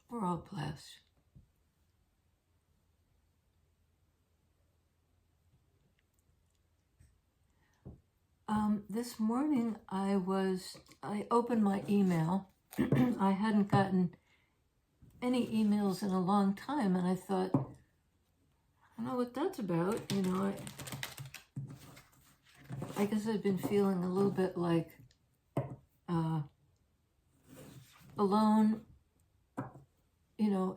We're all blessed. This morning I opened my email. I hadn't gotten any emails in a long time, and I thought, I don't know what that's about. I guess I've been feeling a little bit like alone,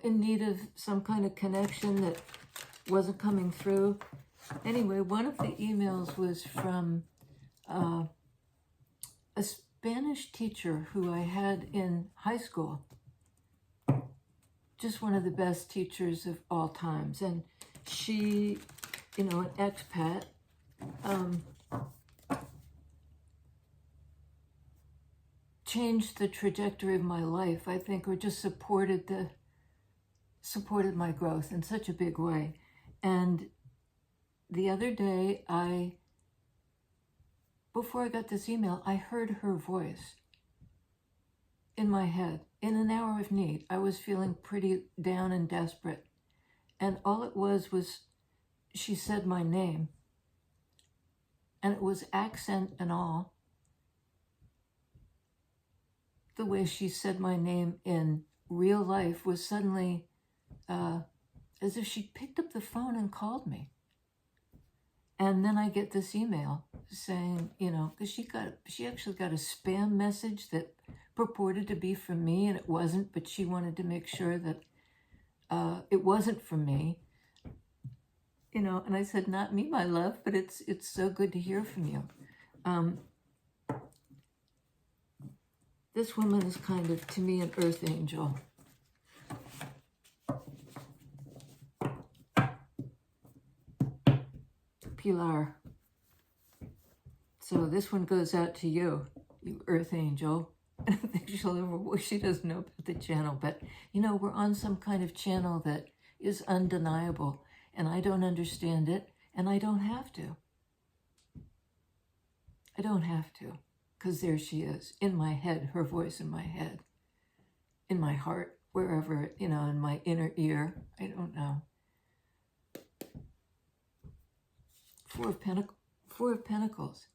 in need of some kind of connection that wasn't coming through. Anyway, one of the emails was from a Spanish teacher who I had in high school. Just one of the best teachers of all times. And she, an expat, changed the trajectory of my life, I think, or just supported my growth in such a big way. And the other day, before I got this email, I heard her voice in my head in an hour of need. I was feeling pretty down and desperate. And all it was she said my name. And it was accent and all. The way she said my name in real life was suddenly as if she picked up the phone and called me. And then I get this email saying, because she actually got a spam message that purported to be from me, and it wasn't, but she wanted to make sure that it wasn't from me. And I said, not me, my love, but it's so good to hear from you. This woman is kind of, to me, an earth angel. Pilar. So this one goes out to you, you earth angel. I don't think she doesn't know about the channel, but we're on some kind of channel that is undeniable, and I don't understand it, and I don't have to. I don't have to, because there she is, in my head, her voice in my head, in my heart, wherever, in my inner ear, I don't know. Four of Pentacles.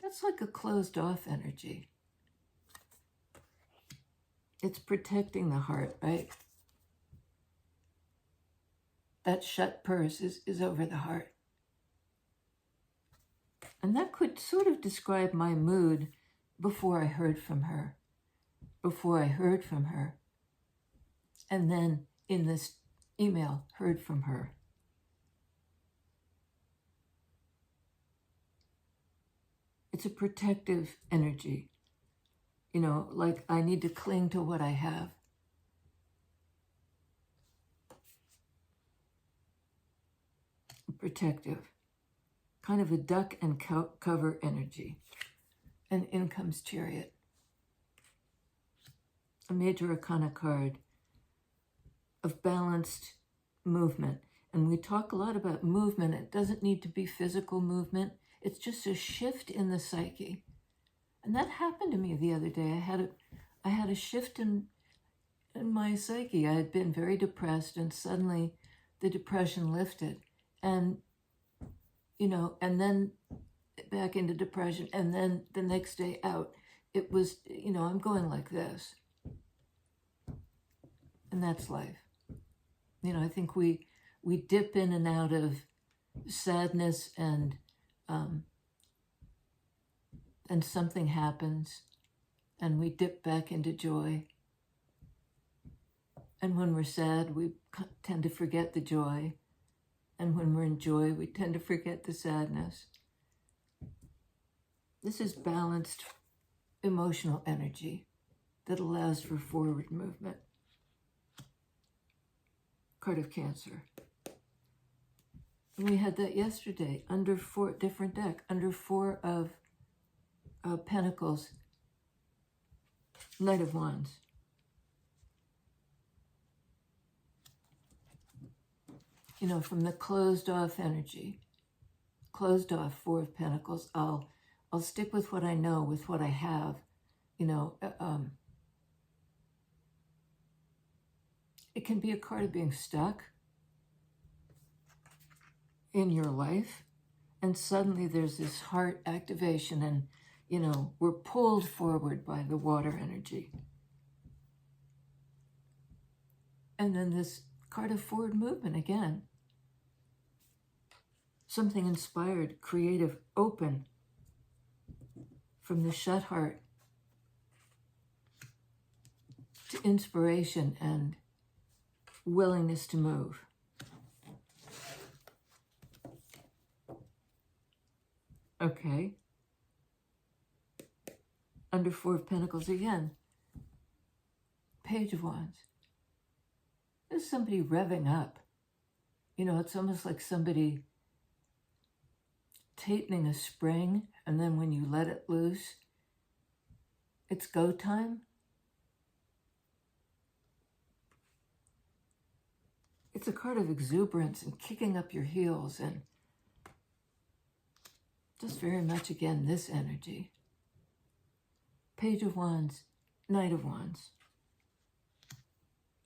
That's like a closed off energy. It's protecting the heart, right? That shut purse is over the heart. And that could sort of describe my mood before I heard from her. And then in this email, heard from her. It's a protective energy. Like I need to cling to what I have. Protective. Kind of a duck and cover energy. And in comes Chariot. A major arcana card of balanced movement. And we talk a lot about movement. It doesn't need to be physical movement. It's just a shift in the psyche. And that happened to me the other day. I had a shift in my psyche. I had been very depressed, and suddenly the depression lifted. And, and then back into depression. And then the next day out, it was, I'm going like this. And that's life. I think we dip in and out of sadness and something happens, and we dip back into joy. And when we're sad, we tend to forget the joy. And when we're in joy, we tend to forget the sadness. This is balanced emotional energy that allows for forward movement. Card of Cancer. And we had that yesterday under different deck, under Four of Pentacles, Knight of Wands. From the closed off energy, closed off Four of Pentacles, I'll stick with what I know, with what I have, It can be a card of being stuck in your life, and suddenly there's this heart activation, and we're pulled forward by the water energy. And then this card of forward movement again. Something inspired, creative, open, from the shut heart to inspiration and willingness to move. Okay. Under Four of Pentacles again. Page of Wands. There's somebody revving up. It's almost like somebody tightening a spring, and then when you let it loose, it's go time. It's a card of exuberance and kicking up your heels, and just very much, again, this energy. Page of Wands, Knight of Wands.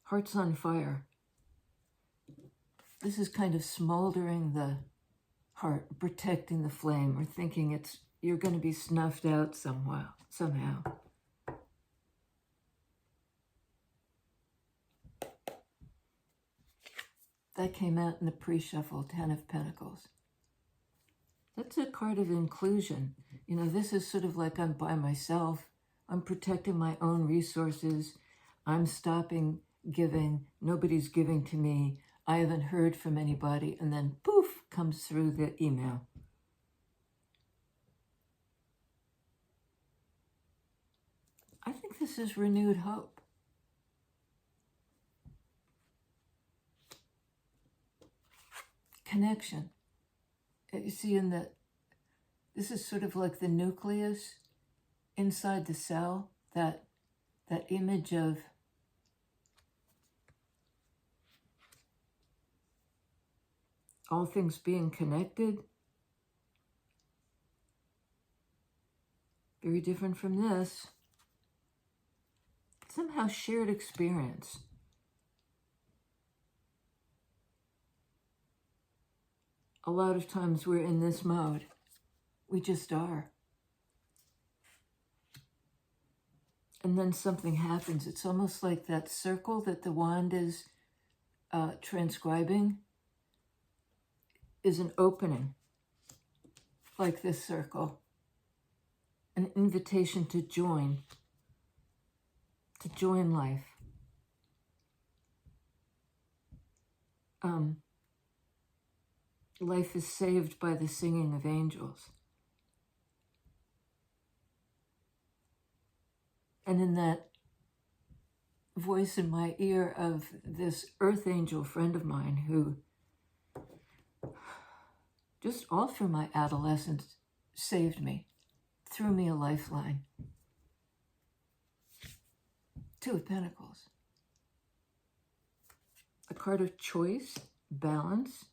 Heart's on fire. This is kind of smoldering the heart, protecting the flame, or thinking you're going to be snuffed out somehow. That came out in the pre-shuffle, Ten of Pentacles. That's a card of inclusion. This is sort of like I'm by myself. I'm protecting my own resources. I'm stopping giving. Nobody's giving to me. I haven't heard from anybody. And then poof, comes through the email. I think this is renewed hope. Connection. You see, this is sort of like the nucleus inside the cell, that image of all things being connected. Very different from this. Somehow shared experience. A lot of times we're in this mode. We just are. And then something happens. It's almost like that circle that the wand is transcribing is an opening, like this circle. An invitation to join life. Life is saved by the singing of angels. And in that voice in my ear of this earth angel friend of mine who just all through my adolescence saved me, threw me a lifeline. Two of Pentacles. A card of choice, balance.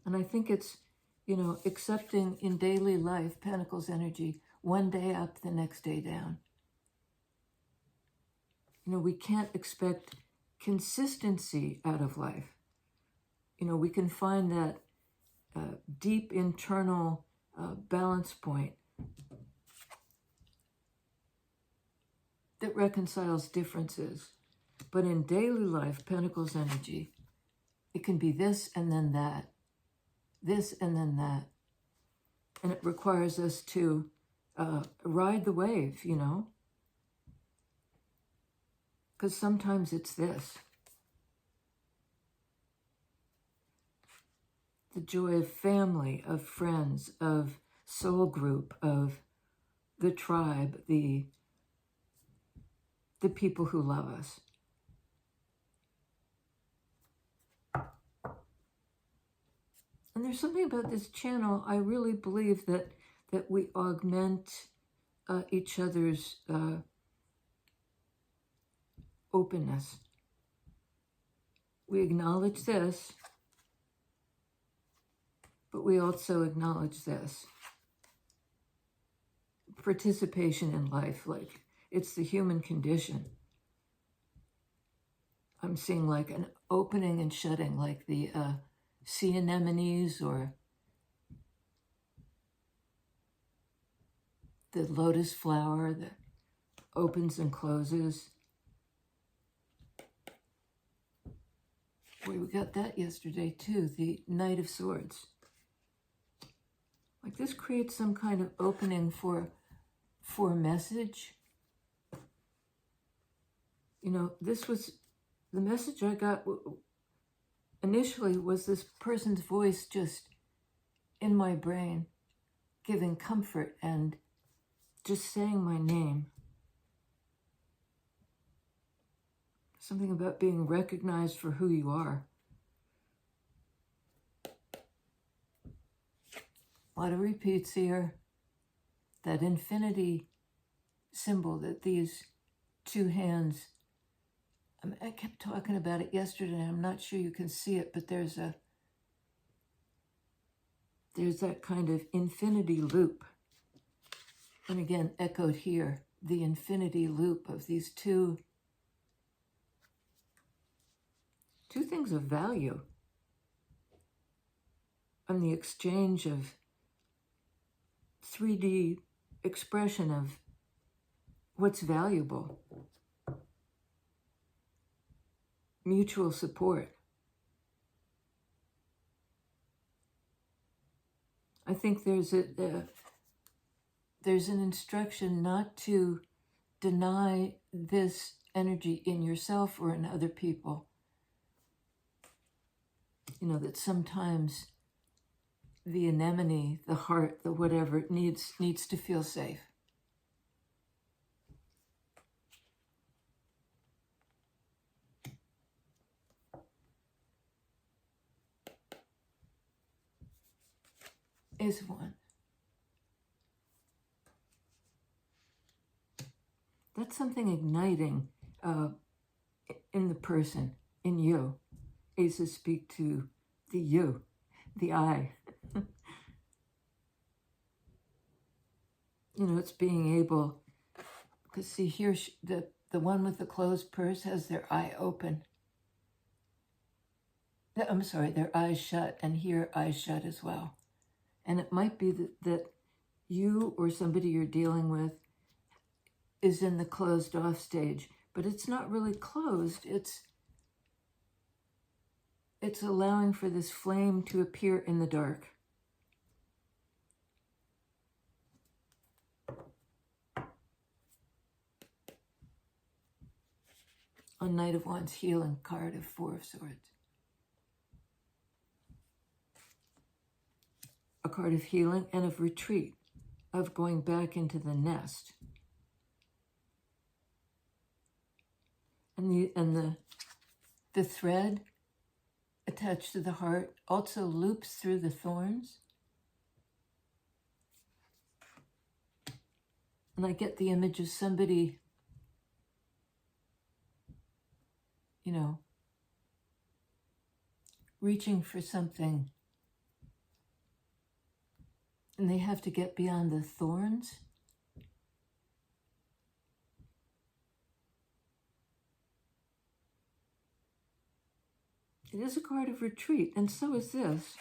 And I think it's, accepting in daily life, Pentacles energy, one day up, the next day down. We can't expect consistency out of life. We can find that deep internal balance point that reconciles differences. But in daily life, Pentacles energy, it can be this and then that. This and then that. And it requires us to ride the wave, Because sometimes it's this. The joy of family, of friends, of soul group, of the tribe, the people who love us. And there's something about this channel, I really believe that we augment each other's openness. We acknowledge this, but we also acknowledge this. Participation in life, like it's the human condition. I'm seeing like an opening and shutting, like the sea anemones or the lotus flower that opens and closes. We got that yesterday too, the Knight of Swords. Like this creates some kind of opening for a message. You know, this was the message I got initially was this person's voice just in my brain, giving comfort and just saying my name. Something about being recognized for who you are. A lot of repeats here. That infinity symbol that these two hands, I kept talking about it yesterday. I'm not sure you can see it, but there's that kind of infinity loop. And again, echoed here, the infinity loop of these two things of value, and the exchange of 3D expression of what's valuable, mutual support. I think there's an instruction not to deny this energy in yourself or in other people. You know, that sometimes the anemone, the heart, the whatever, it needs to feel safe. Is one. That's something igniting in the person, in you. Aces speak to the you, the I. You know, it's being able, because see here, the one with the closed purse has their eye open. I'm sorry, their eyes shut, and here eyes shut as well. And it might be that you or somebody you're dealing with is in the closed off stage, but it's not really closed. It's allowing for this flame to appear in the dark. On Knight of Wands, healing card of Four of Swords. A card of healing and of retreat, of going back into the nest. And the thread attached to the heart also loops through the thorns. And I get the image of somebody, you know, reaching for something, and they have to get beyond the thorns. It is a card of retreat, and so is this.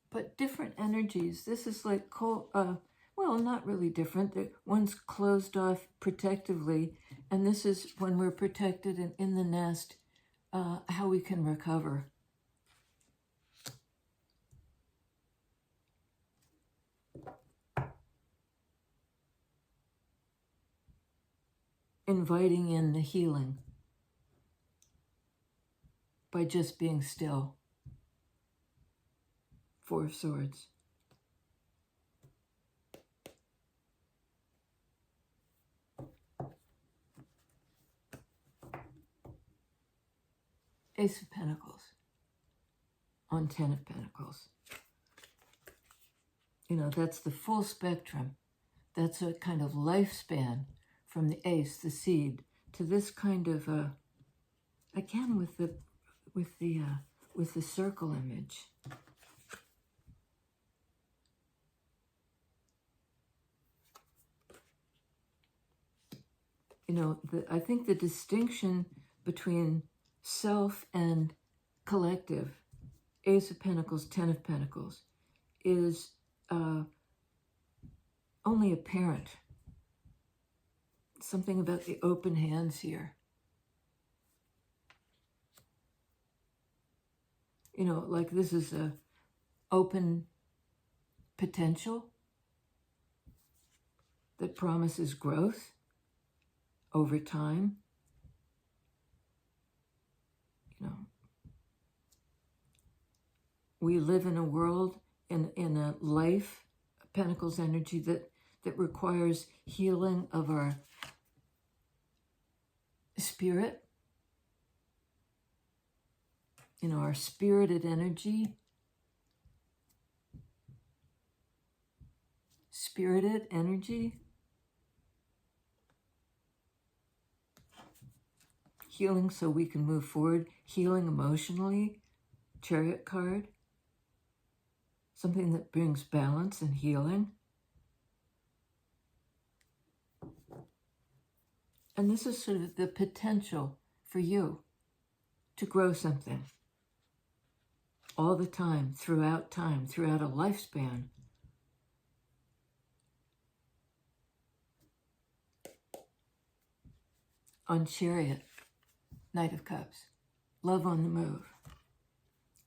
But different energies. This is like, well, not really different. One's closed off protectively, and this is when we're protected and in the nest, how we can recover. Inviting in the healing by just being still. Four of Swords. Ace of Pentacles on 10 of Pentacles. You know, that's the full spectrum. That's a kind of lifespan from the ace, the seed, to this kind of, again, with the circle image. I think the distinction between self and collective, Ace of Pentacles, Ten of Pentacles, is only apparent. Something about the open hands here. Like this is a open potential that promises growth over time. We live in a world, in a life, Pentacles energy, that requires healing of our spirit, our spirited energy, healing so we can move forward, healing emotionally, Chariot card, something that brings balance and healing. And this is sort of the potential for you to grow something all the time, throughout a lifespan. On Chariot, Knight of Cups, love on the move.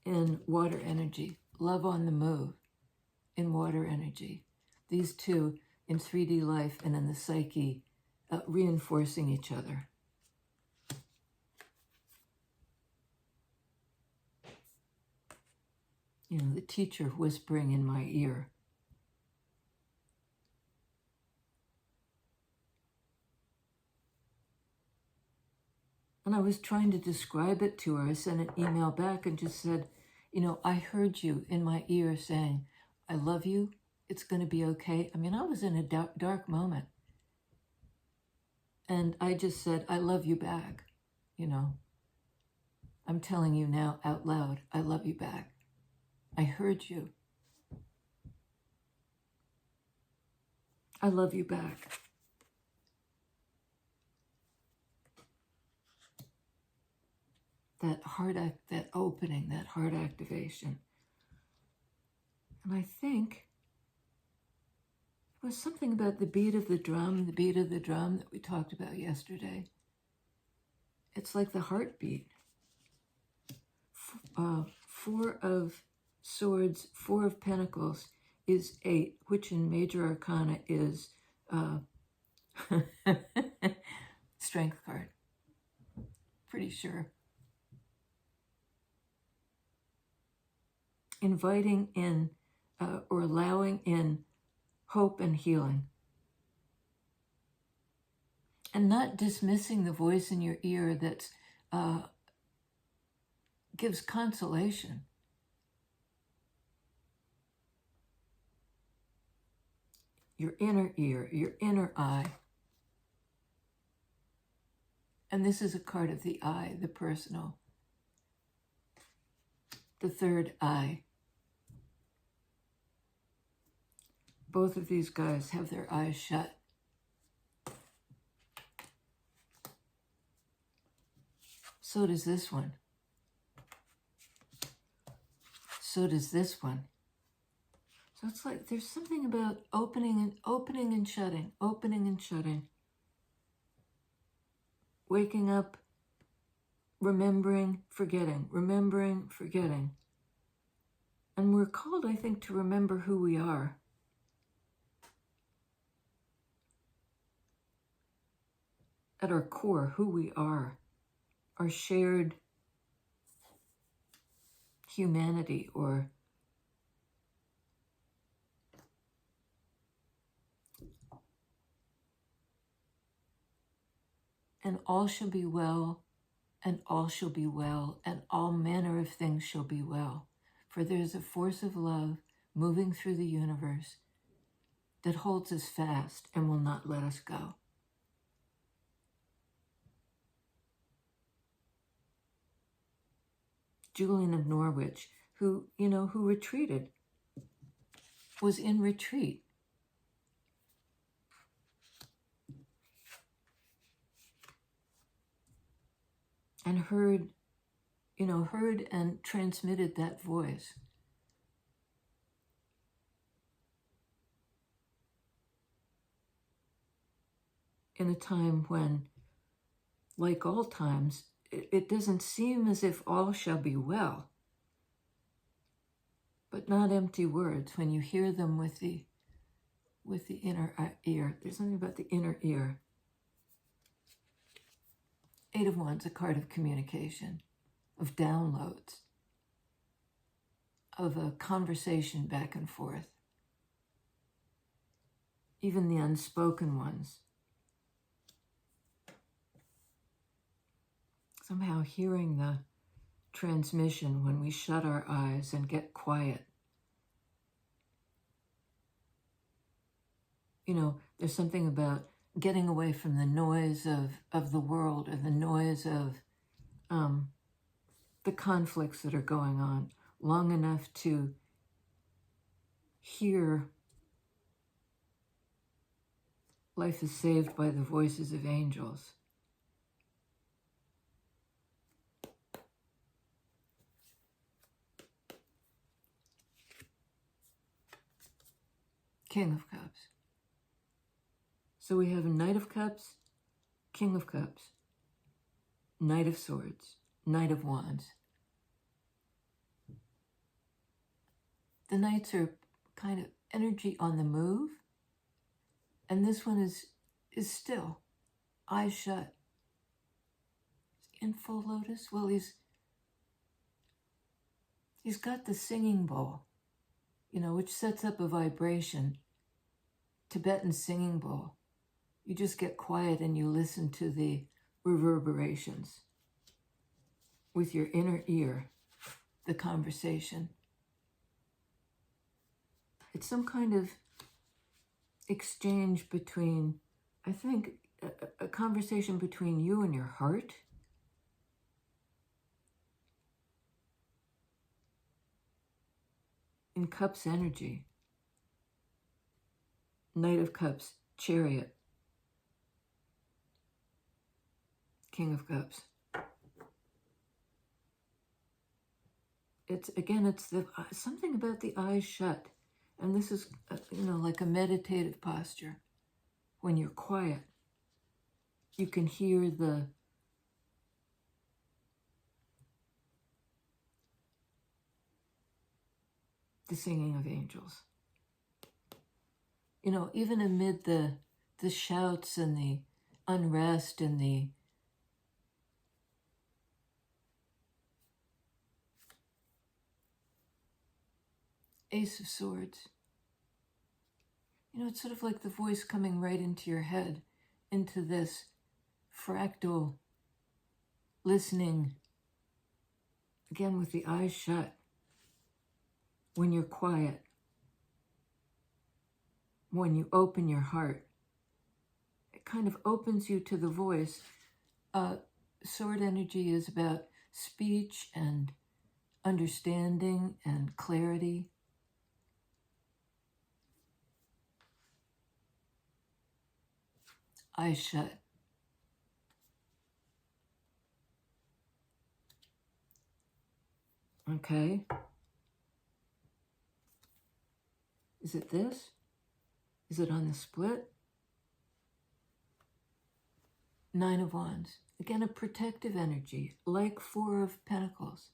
In water energy, love on the move. In water energy. These two in 3D life and in the psyche, reinforcing each other. The teacher whispering in my ear. And I was trying to describe it to her. I sent an email back and just said, I heard you in my ear saying, I love you. It's going to be okay. I mean, I was in a dark moment. And I just said, I love you back. I'm telling you now out loud, I love you back. I heard you. I love you back. That opening, that heart activation. And I think it was something about the beat of the drum that we talked about yesterday. It's like the heartbeat. Four of Swords, Four of Pentacles is 8, which in Major Arcana is Strength card. Pretty sure. Inviting in or allowing in hope and healing. And not dismissing the voice in your ear that gives consolation. Your inner ear, your inner eye. And this is a card of the eye, the personal. The third eye. Both of these guys have their eyes shut. So does this one. So does this one. So it's like there's something about opening and shutting, opening and shutting. Waking up, remembering, forgetting, remembering, forgetting. And we're called, I think, to remember who we are. At our core, who we are, our shared humanity, or and all shall be well, and all shall be well, and all manner of things shall be well. For there is a force of love moving through the universe that holds us fast and will not let us go. Julian of Norwich, who retreated, was in retreat. and heard and transmitted that voice. In a time when, like all times, it doesn't seem as if all shall be well, but not empty words when you hear them with the inner ear. There's something about the inner ear. 8 of Wands, a card of communication, of downloads, of a conversation back and forth. Even the unspoken ones. Somehow hearing the transmission when we shut our eyes and get quiet. There's something about getting away from the noise of the world, or the noise of the conflicts that are going on, long enough to hear life is saved by the voices of angels. King of Cups. So we have a Knight of Cups, King of Cups, Knight of Swords, Knight of Wands. The Knights are kind of energy on the move, and this one is still, eyes shut. In full lotus? Well, he's got the singing bowl, which sets up a vibration, Tibetan singing bowl. You just get quiet and you listen to the reverberations with your inner ear, the conversation. It's some kind of exchange between, I think, a conversation between you and your heart. In Cups energy, Knight of Cups, Chariot, King of Cups. It's something about the eyes shut. And this is, like a meditative posture. When you're quiet, you can hear the singing of angels. Even amid the shouts and the unrest and the Ace of Swords. It's sort of like the voice coming right into your head, into this fractal listening, again with the eyes shut, when you're quiet, when you open your heart. It kind of opens you to the voice. Sword energy is about speech and understanding and clarity. Eyes shut. Okay. Is it this? Is it on the split? 9 of Wands. Again, a protective energy, like 4 of Pentacles.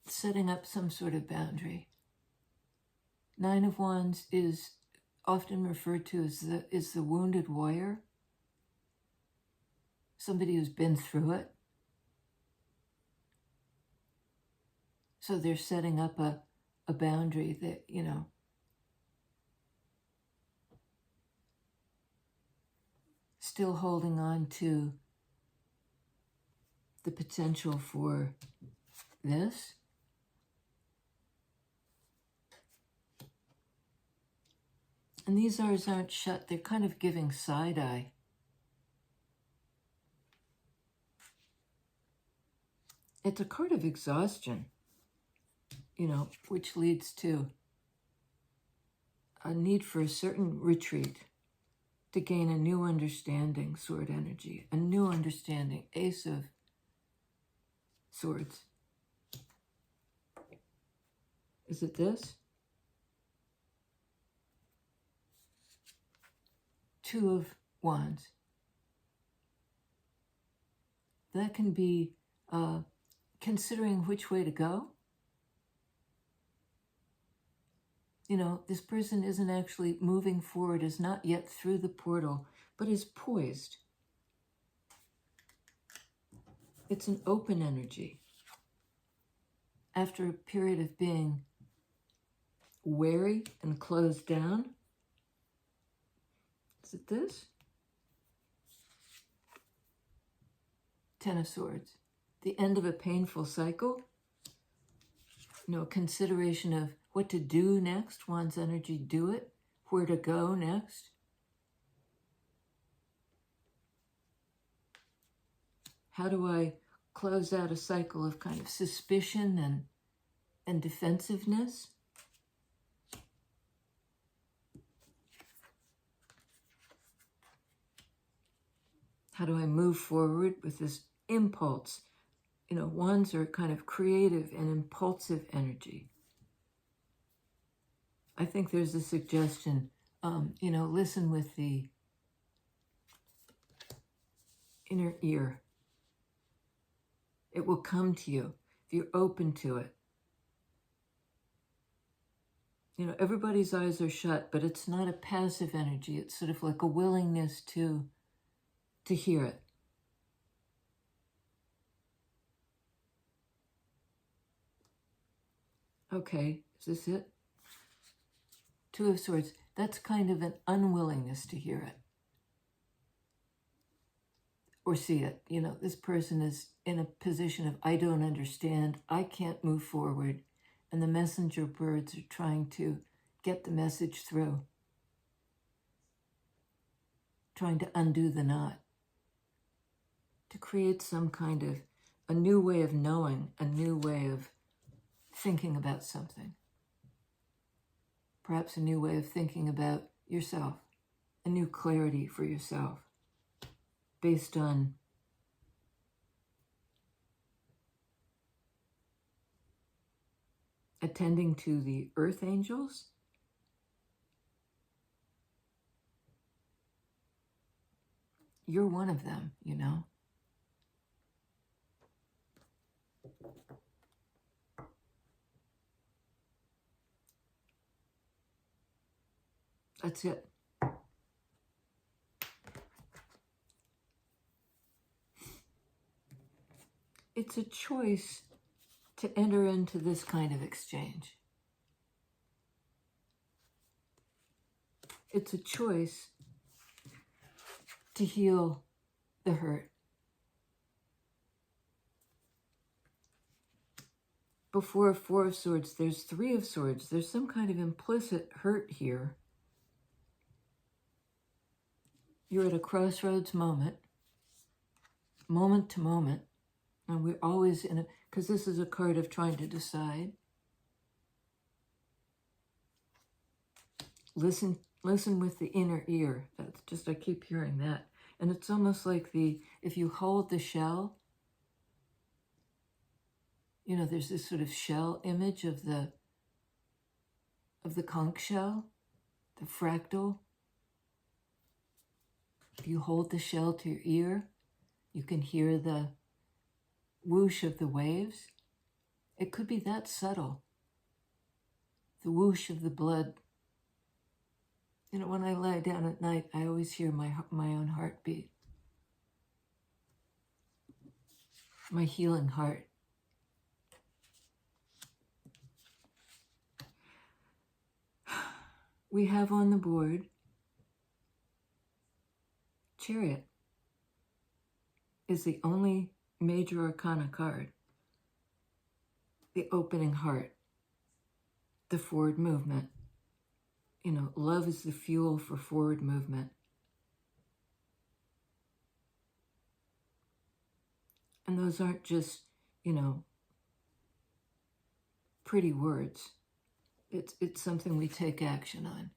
Setting up some sort of boundary. 9 of Wands is often referred to as the wounded warrior. Somebody who's been through it. So they're setting up a boundary that, still holding on to the potential for this. And these eyes aren't shut. They're kind of giving side eye. It's a card of exhaustion, which leads to a need for a certain retreat, to gain a new understanding, sword energy, a new understanding, Ace of Swords. Is it this? Two of Wands. That can be considering which way to go. You know, this person isn't actually moving forward, is not yet through the portal, but is poised. It's an open energy. After a period of being wary and closed down. Is it this? Ten of Swords. The end of a painful cycle. You know, consideration of what to do next. One's energy, do it. Where to go next. How do I close out a cycle of kind of suspicion and defensiveness? How do I move forward with this impulse? You know, Wands are kind of creative and impulsive energy. I think there's a suggestion, you know, listen with the inner ear. It will come to you if you're open to it. You know, everybody's eyes are shut, but it's not a passive energy. It's sort of like a willingness to hear it. Okay, is this it? Two of Swords. That's kind of an unwillingness to hear it. Or see it. You know, this person is in a position of, I don't understand, I can't move forward, and the messenger birds are trying to get the message through. Trying to undo the knot. To create some kind of a new way of knowing, a new way of thinking about something. Perhaps a new way of thinking about yourself, a new clarity for yourself, based on attending to the earth angels. You're one of them, you know. That's it. It's a choice to enter into this kind of exchange. It's a choice to heal the hurt. Before Four of Swords, there's Three of Swords. There's some kind of implicit hurt here. You're at a crossroads moment to moment, and we're always in a, because this is a card of trying to decide. Listen with the inner ear. That's just, I keep hearing that. And it's almost like if you hold the shell, you know, there's this sort of shell image of the conch shell, the fractal. If you hold the shell to your ear, you can hear the whoosh of the waves. It could be that subtle. The whoosh of the blood. You know, when I lie down at night, I always hear my own heartbeat. My healing heart. We have on the board Chariot is the only major arcana card. The opening heart, the forward movement. You know, love is the fuel for forward movement. And those aren't just, you know, pretty words. It's something we take action on.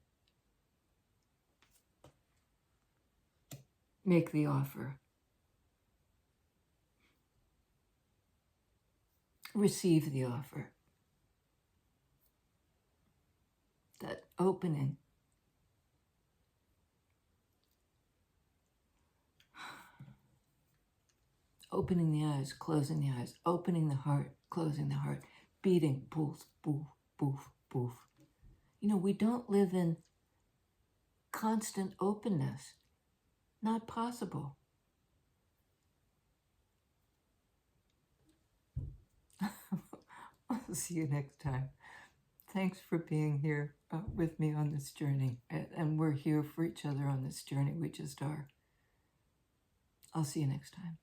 make the offer. Receive the offer. That opening. Opening the eyes, closing the eyes, opening the heart, closing the heart, beating, poof, poof, poof, poof. You know, we don't live in constant openness. Not possible. I'll see you next time. Thanks for being here with me on this journey. And we're here for each other on this journey. We just are. I'll see you next time.